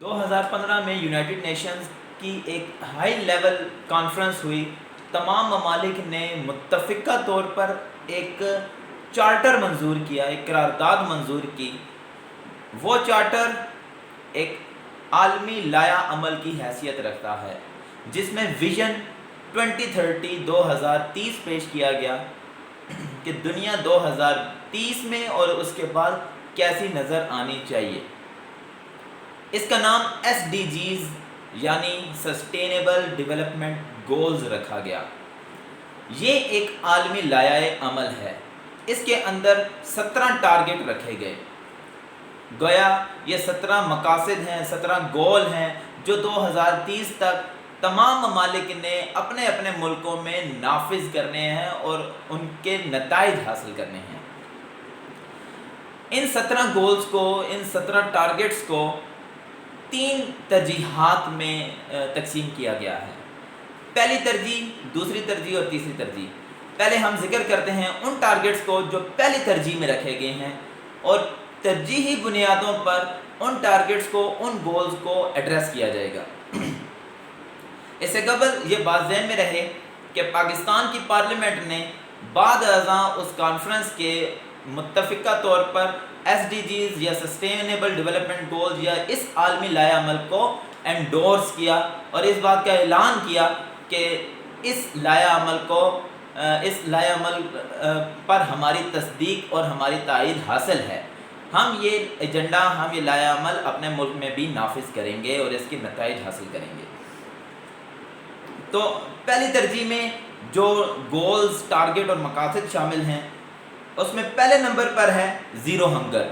2015 میں United nations کی ایک ہائی لیول کانفرنس ہوئی. تمام ممالک نے متفقہ طور پر ایک چارٹر منظور کیا، ایک قرارداد منظور کی. وہ چارٹر ایک عالمی لائحہ عمل کی حیثیت رکھتا ہے جس میں ویژن 2030 پیش کیا گیا کہ دنیا 2030 میں اور اس کے بعد کیسی نظر آنی چاہیے. اس کا نام SDGs یعنی سسٹینیبل ڈیولپمنٹ گولز رکھا گیا. یہ ایک عالمی لائحہ عمل ہے. اس کے اندر 17 ٹارگٹ رکھے گئے. گویا یہ 17 مقاصد ہیں، 17 گول ہیں جو 2030 تک تمام ممالک نے اپنے اپنے ملکوں میں نافذ کرنے ہیں اور ان کے نتائج حاصل کرنے ہیں. ان 17 گولز کو، ان 17 ٹارگٹس کو 3 ترجیحات میں تقسیم کیا گیا ہے. پہلی ترجیح، دوسری ترجیح اور تیسری ترجیح. پہلے ہم ذکر کرتے ہیں ان ٹارگٹس کو جو پہلی ترجیح میں رکھے گئے ہیں اور ترجیحی بنیادوں پر ان ٹارگٹس کو، ان گولز کو ایڈریس کیا جائے گا. اس سے قبل یہ بات ذہن میں رہے کہ پاکستان کی پارلیمنٹ نے بعد ازاں اس کانفرنس کے متفقہ طور پر SDGs یا سسٹینیبل ڈیولپمنٹ گولز یا اس عالمی لائحہ عمل کو انڈورس کیا اور اس بات کا اعلان کیا کہ اس لائحہ عمل پر ہماری تصدیق اور ہماری تائید حاصل ہے. ہم یہ ایجنڈا، ہم یہ لائحہ عمل اپنے ملک میں بھی نافذ کریں گے اور اس کے نتائج حاصل کریں گے. تو پہلی ترجیح میں جو گولز، ٹارگٹ اور مقاصد شامل ہیں اس میں پہلے نمبر پر ہے زیرو ہنگر.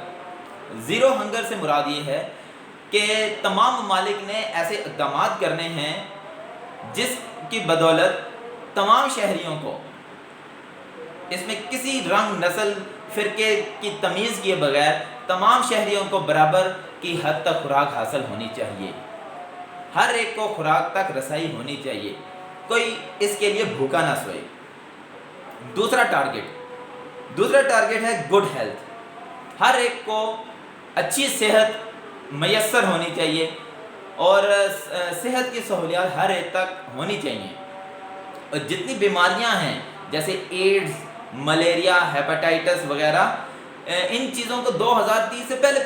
زیرو ہنگر سے مراد یہ ہے کہ تمام ممالک نے ایسے اقدامات کرنے ہیں جس کی بدولت تمام شہریوں کو، اس میں کسی رنگ، نسل، فرقے کی تمیز کیے بغیر تمام شہریوں کو برابر کی حد تک خوراک حاصل ہونی چاہیے. ہر ایک کو خوراک تک رسائی ہونی چاہیے، کوئی اس کے لیے بھوکا نہ سوئے. دوسرا ٹارگٹ ہے گڈ ہیلتھ. ہر ایک کو اچھی صحت میسر ہونی چاہیے اور صحت کی سہولیات ہر ایک تک ہونی چاہیے. اور جتنی بیماریاں ہیں جیسے ایڈز، ملیریا، ہیپاٹائٹس وغیرہ، ان چیزوں کو 2030 سے پہلے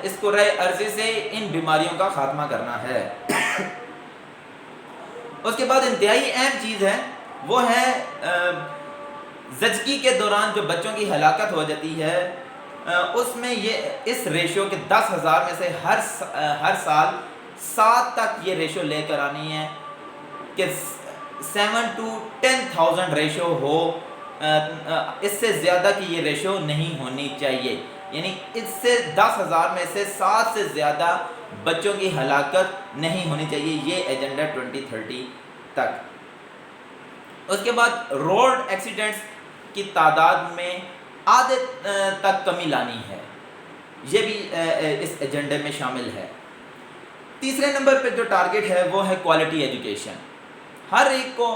اس کرۂ ارضی سے ان بیماریوں کا خاتمہ کرنا ہے. اس کے بعد انتہائی اہم چیز ہے، وہ ہے زچگی کے دوران جو بچوں کی ہلاکت ہو جاتی ہے، اس میں یہ اس ریشو کے 10,000 میں سے ہر سال 7 تک یہ ریشو لے کر آنی ہے کہ 7 to 10,000 ریشو ہو. اس سے زیادہ کی یہ ریشو نہیں ہونی چاہیے. یعنی اس سے 10,000 میں سے 7 سے زیادہ بچوں کی ہلاکت نہیں ہونی چاہیے. یہ ایجنڈا 2030 تک. اس کے بعد روڈ ایکسیڈنٹس کی تعداد میں آدھے تک کمی لانی ہے. یہ بھی اس ایجنڈے میں شامل ہے. تیسرے نمبر پہ جو ٹارگٹ ہے وہ ہے کوالٹی ایجوکیشن. ہر ایک کو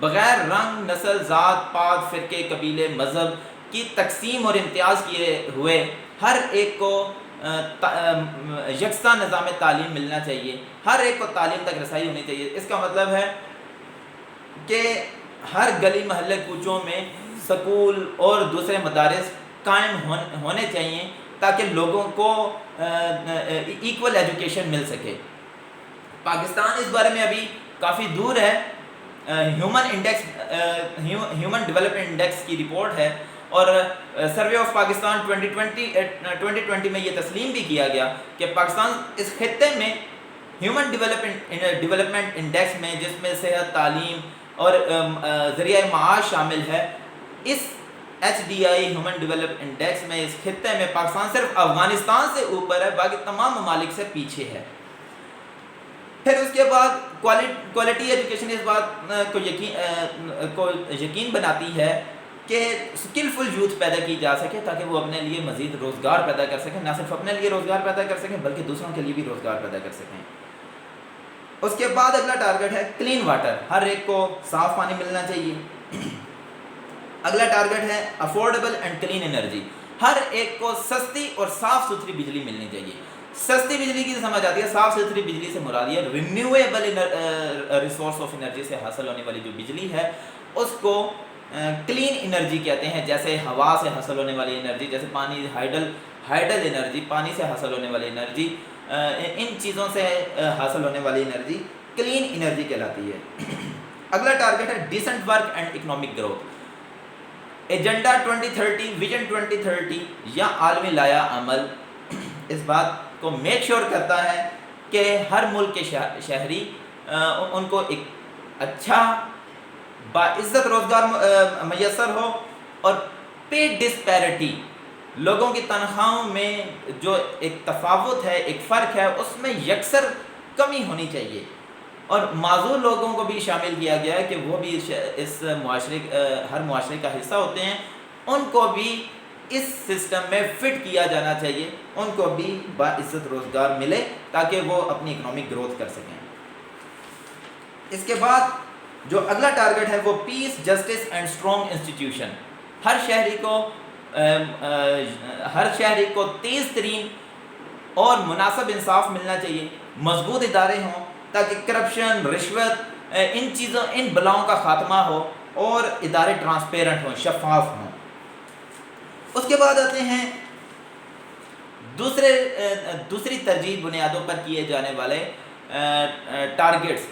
بغیر رنگ، نسل، ذات، پات، فرقے، قبیلے، مذہب کی تقسیم اور امتیاز کیے ہوئے ہر ایک کو یکساں نظام تعلیم ملنا چاہیے. ہر ایک کو تعلیم تک رسائی ہونی چاہیے. اس کا مطلب ہے کہ ہر گلی محلے کوچوں میں سکول اور دوسرے مدارس قائم ہونے چاہیے تاکہ لوگوں کو ایکول ایجوکیشن مل سکے. پاکستان اس بارے میں ابھی کافی دور ہے. ہیومن ڈیولپمنٹ انڈیکس کی رپورٹ ہے اور سروے آف پاکستان 2020 میں یہ تسلیم بھی کیا گیا کہ پاکستان اس خطے میں ہیومن ڈیولپمنٹ انڈیکس میں، جس میں صحت، تعلیم اور ذریعہ معاش شامل ہے، اس HDI ہیومن ڈیولپمنٹ انڈیکس میں اس خطے میں پاکستان صرف افغانستان سے اوپر ہے، باقی تمام ممالک سے پیچھے ہے. پھر اس کے بعد کوالٹی ایجوکیشن اس بات کو یقین بناتی ہے کہ سکلفل یوتھ پیدا کی جا سکے تاکہ وہ اپنے لیے مزید روزگار پیدا کر سکیں. نہ صرف اپنے لیے روزگار پیدا کر سکیں بلکہ دوسروں کے لیے بھی روزگار پیدا کر سکیں. اس کے بعد اگلا ٹارگٹ ہے کلین واٹر. ہر ایک کو صاف پانی ملنا چاہیے. اگلا ٹارگٹ ہے افورڈیبل اینڈ کلین انرجی. ہر ایک کو سستی اور صاف ستھری بجلی ملنی چاہیے. سستی بجلی کی سمجھ آتی ہے، صاف ستھری بجلی سے مراد یہ رینیویبل ریسورس آف انرجی سے حاصل ہونے والی جو بجلی ہے اس کو کلین انرجی کہتے ہیں، جیسے ہوا سے حاصل ہونے والی انرجی، جیسے پانی، ہائیڈل انرجی، پانی سے حاصل ہونے والی انرجی، ان چیزوں سے حاصل ہونے والی انرجی کلین انرجی کہلاتی ہے۔ اگلا ٹارگٹ ہے decent work and economic growth. Agenda 2030، vision 2030 یا عالمی لائحہ عمل اس بات کو میک شور کرتا ہے کہ ہر ملک کے شہری ان کو ایک اچھا باعزت روزگار میسر ہو، اور پے ڈسپیرٹی، لوگوں کی تنخواہوں میں جو ایک تفاوت ہے، ایک فرق ہے، اس میں یکسر کمی ہونی چاہیے، اور معذور لوگوں کو بھی شامل کیا گیا ہے کہ وہ بھی اس معاشرے، ہر معاشرے کا حصہ ہوتے ہیں، ان کو بھی اس سسٹم میں فٹ کیا جانا چاہیے، ان کو بھی باعزت روزگار ملے تاکہ وہ اپنی اکنامک گروتھ کر سکیں۔ اس کے بعد جو اگلا ٹارگٹ ہے وہ پیس، جسٹس اینڈ اسٹرانگ انسٹیٹیوشن۔ ہر شہری کو تیز ترین اور مناسب انصاف ملنا چاہیے، مضبوط ادارے ہوں تاکہ کرپشن، رشوت، ان بلاؤں کا خاتمہ ہو، اور ادارے ٹرانسپیرنٹ ہوں، شفاف ہوں۔ اس کے بعد آتے ہیں دوسری ترجیح بنیادوں پر کیے جانے والے ٹارگٹس۔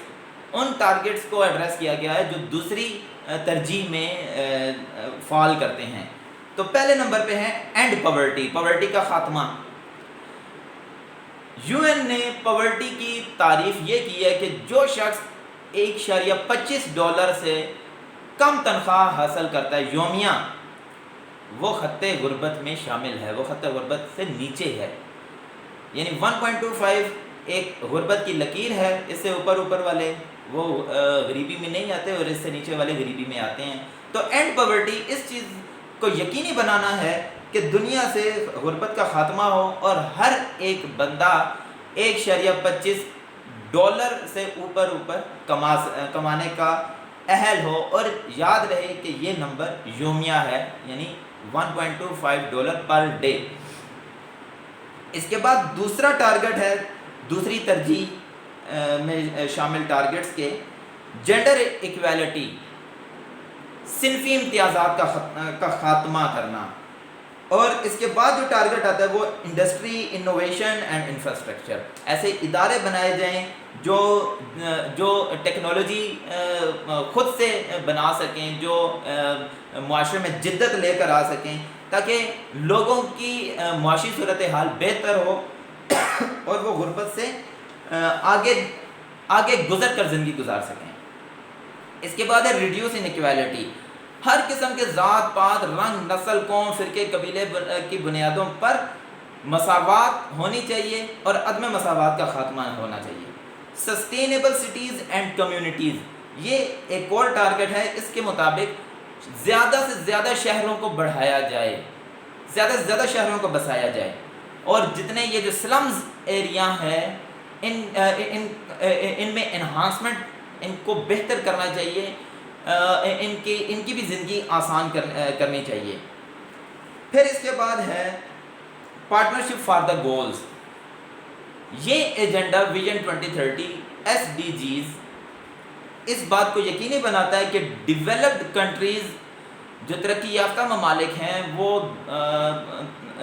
ان ٹارگٹس کو ایڈریس کیا گیا ہے جو دوسری ترجیح میں فال کرتے ہیں۔ تو پہلے نمبر پہ ہے اینڈ پاورٹی، پاورٹی کا خاتمہ۔ یو این نے پاورٹی کی تعریف یہ کی ہے کہ جو شخص $1.25 سے کم تنخواہ حاصل کرتا ہے یومیہ، وہ خط غربت میں شامل ہے، وہ خط غربت سے نیچے ہے، یعنی 1.25 ایک غربت کی لکیر ہے، اس سے اوپر والے وہ غریبی میں نہیں آتے، اور اس سے نیچے والے غریبی میں آتے ہیں۔ تو اینڈ پاورٹی اس چیز کو یقینی بنانا ہے کہ دنیا سے غربت کا خاتمہ ہو، اور ہر ایک بندہ $1.25 سے اوپر کمانے کا اہل ہو، اور یاد رہے کہ یہ نمبر یومیہ ہے، یعنی $1.25 پر ڈے۔ اس کے بعد دوسرا ٹارگٹ ہے دوسری ترجیح میں شامل ٹارگٹس کے، جینڈر ایکویلٹی، صنفی امتیازات کا خاتمہ کرنا۔ اور اس کے بعد جو ٹارگٹ آتا ہے وہ انڈسٹری، انوویشن اینڈ انفراسٹرکچر، ایسے ادارے بنائے جائیں جو ٹیکنالوجی خود سے بنا سکیں، جو معاشرے میں جدت لے کر آ سکیں، تاکہ لوگوں کی معاشی صورتحال بہتر ہو اور وہ غربت سے آگے گزر کر زندگی گزار سکیں۔ اس کے بعد ہے ریڈیوس انیکویلٹی، ہر قسم کے ذات پات، رنگ، نسل، قوم، فرقے، قبیلے کی بنیادوں پر مساوات ہونی چاہیے، اور عدم مساوات کا خاتمہ ہونا چاہیے۔ سسٹینیبل سٹیز اینڈ کمیونٹیز، یہ ایک اور ٹارگٹ ہے، اس کے مطابق زیادہ سے زیادہ شہروں کو بڑھایا جائے، زیادہ سے زیادہ شہروں کو بسایا جائے، اور جتنے یہ جو سلمز ایریا ہیں ان میں انہانسمنٹ، ان کو بہتر کرنا چاہیے، ان کی بھی زندگی آسان کرنی چاہیے۔ پھر اس کے بعد ہے پارٹنرشپ فار دا گولز۔ یہ ایجنڈا ویژن 2030 SDGs اس بات کو یقینی بناتا ہے کہ ڈیولپڈ کنٹریز جو ترقی یافتہ ممالک ہیں وہ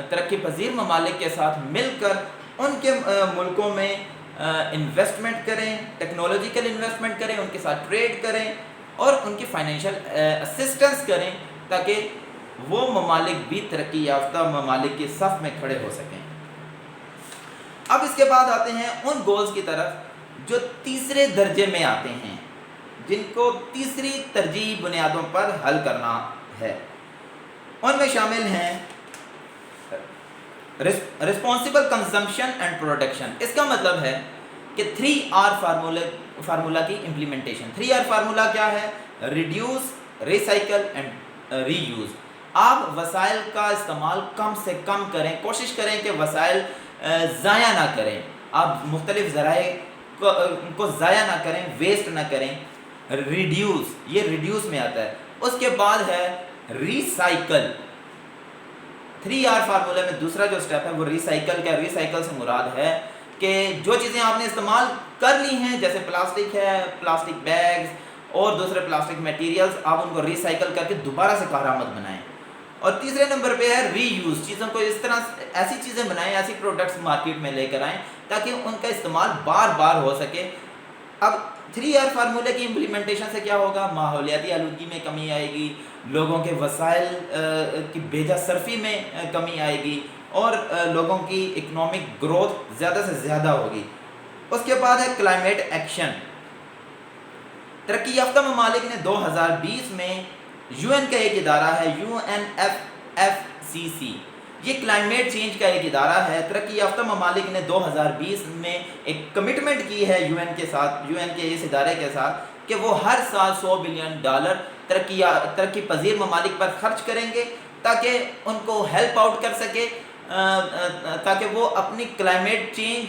ترقی پذیر ممالک کے ساتھ مل کر ان کے ملکوں میں انویسٹمنٹ کریں، ٹیکنالوجیکل انویسٹمنٹ کریں، ان کے ساتھ ٹریڈ کریں، اور ان کی فائنینشیل اسسٹنس کریں، تاکہ وہ ممالک بھی ترقی یافتہ ممالک کے صف میں کھڑے ہو سکیں۔ اب اس کے بعد آتے ہیں ان گولز کی طرف جو تیسرے درجے میں آتے ہیں، جن کو تیسری ترجیح بنیادوں پر حل کرنا ہے۔ ان میں شامل ہیں رسپانسبل کنزمپشن اینڈ پروڈکشن۔ اس کا مطلب ہے کہ 3R فارمولہ کی امپلیمنٹیشن۔ 3R فارمولہ کیا ہے؟ Reduce, recycle and reuse. آپ وسائل کا استعمال کم سے کم کریں، کوشش کریں کہ وسائل ضائع نہ کریں، آپ مختلف ذرائع کو ضائع نہ کریں، ویسٹ نہ کریں۔ ریڈیوس، یہ ریڈیوس میں آتا ہے۔ اس کے بعد ہے ریسائیکل، 3R فارمولے میں دوسرا جو سٹیپ ہے وہ ریسائیکل کا. ریسائیکل سے مراد ہے کہ جو چیزیں آپ نے استعمال کر لی ہیں جیسے پلاسٹک ہے, پلاسٹک بیگز اور دوسرے پلاسٹک میٹیریلز, آپ ان کو ریسائیکل کر کے دوبارہ سے کارآمد بنائیں. اور تیسرے نمبر پہ ہے ری یوز. چیزوں کو اس طرح ایسی چیزیں بنائیں, ایسی پروڈکٹس مارکیٹ میں لے کر آئیں تاکہ ان کا استعمال بار بار ہو سکے. اب 3R فارمولے کی امپلیمنٹیشن سے کیا ہوگا؟ ماحولیاتی آلودگی میں کمی آئے گی, لوگوں کے وسائل کی بیجا صرفی میں کمی آئے گی, اور لوگوں کی اکنامک گروتھ زیادہ سے زیادہ ہوگی. اس کے بعد ہے کلائمیٹ ایکشن. ترقی یافتہ ممالک نے 2020 میں UN کا ایک ادارہ ہے UNFCCC, یہ کلائمیٹ چینج کا ایک ادارہ ہے. ترقی یافتہ ممالک نے 2020 میں ایک کمٹمنٹ کی ہے UN کے ساتھ, UN کے اس ادارے کے ساتھ, کہ وہ ہر سال $100 بلین ترقی پذیر ممالک پر خرچ کریں گے تاکہ ان کو ہیلپ آؤٹ کر سکے, تاکہ وہ اپنی کلائمیٹ چینج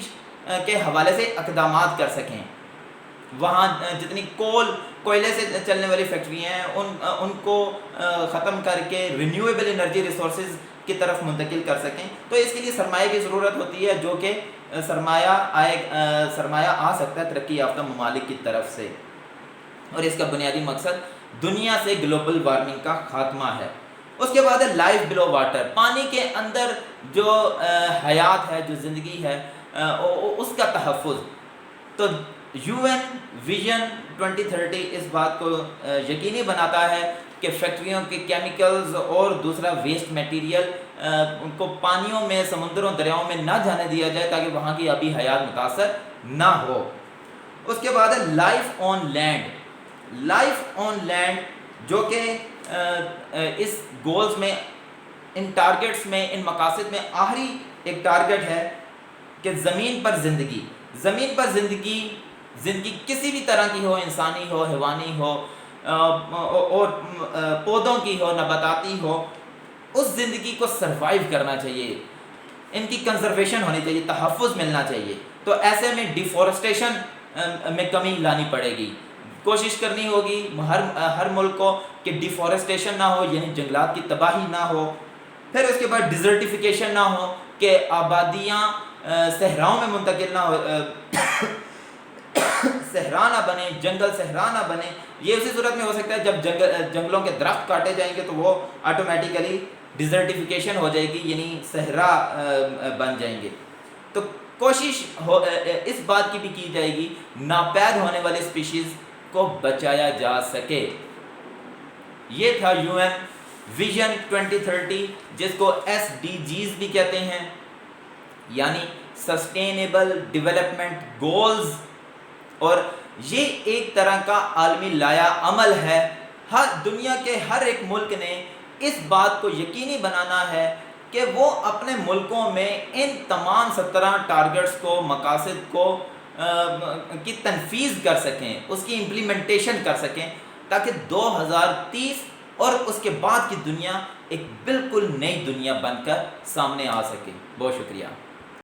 کے حوالے سے اقدامات کر سکیں. وہاں جتنی کوئلے سے چلنے والی فیکٹریاں ہیں ان کو ختم کر کے رینیویبل انرجی ریسورسز کی طرف منتقل کر سکیں. تو اس کے لیے سرمایہ کی ضرورت ہوتی ہے, جو کہ سرمایہ آ سکتا ہے ترقی یافتہ ممالک کی طرف سے, اور اس کا بنیادی مقصد دنیا سے گلوبل وارمنگ کا خاتمہ ہے. اس کے بعد ہے لائف بلو واٹر. پانی کے اندر جو حیات ہے, جو زندگی ہے, اس کا تحفظ. تو UN ویژن 2030 اس بات کو یقینی بناتا ہے کہ فیکٹریوں کے کیمیکلز اور دوسرا ویسٹ میٹیریل کو پانیوں میں, سمندروں, دریاؤں میں نہ جانے دیا جائے تاکہ وہاں کی آبی حیات متاثر نہ ہو. اس کے بعد ہے life on land. Life on land جو کہ اس گولز میں, ان ٹارگٹس میں, ان مقاصد میں آخری ایک ٹارگٹ ہے کہ زمین پر زندگی. زمین پر زندگی کسی بھی طرح کی ہو, انسانی ہو, حیوانی ہو, اور پودوں کی ہو, نباتاتی ہو, اس زندگی کو سروائیو کرنا چاہیے, ان کی کنزرویشن ہونی چاہیے, تحفظ ملنا چاہیے. تو ایسے میں ڈیفورسٹیشن میں کمی لانی پڑے گی. کوشش کرنی ہوگی ہر ملک کو کہ ڈیفورسٹیشن نہ ہو, یعنی جنگلات کی تباہی نہ ہو. پھر اس کے بعد ڈیزرٹیفیکیشن نہ ہو, کہ آبادیاں صحراؤں میں منتقل نہ ہو, صحرا نہ بنے, جنگل صحرا نہ بنے. یہ اسی صورت میں ہو سکتا ہے جب جنگلوں کے درخت کاٹے جائیں گے تو وہ آٹومیٹیکلی ڈیزرٹیفیکیشن ہو جائے گی, یعنی صحرا بن جائیں گے. تو کوشش اس بات کی بھی کی جائے گی ناپید ہونے والے اسپیشیز کو بچایا جا سکے. یہ تھا UN ویژن 2030, جس کو SDGs بھی کہتے ہیں, یعنی سسٹینیبل ڈیولپمنٹ گولز. اور یہ ایک طرح کا عالمی لایا عمل ہے. ہر دنیا کے ہر ایک ملک نے اس بات کو یقینی بنانا ہے کہ وہ اپنے ملکوں میں ان تمام 17 ٹارگٹس کو, مقاصد کو کی تنفیذ کر سکیں, اس کی امپلیمنٹیشن کر سکیں, تاکہ 2030 اور اس کے بعد کی دنیا ایک بالکل نئی دنیا بن کر سامنے آ سکے. بہت شکریہ.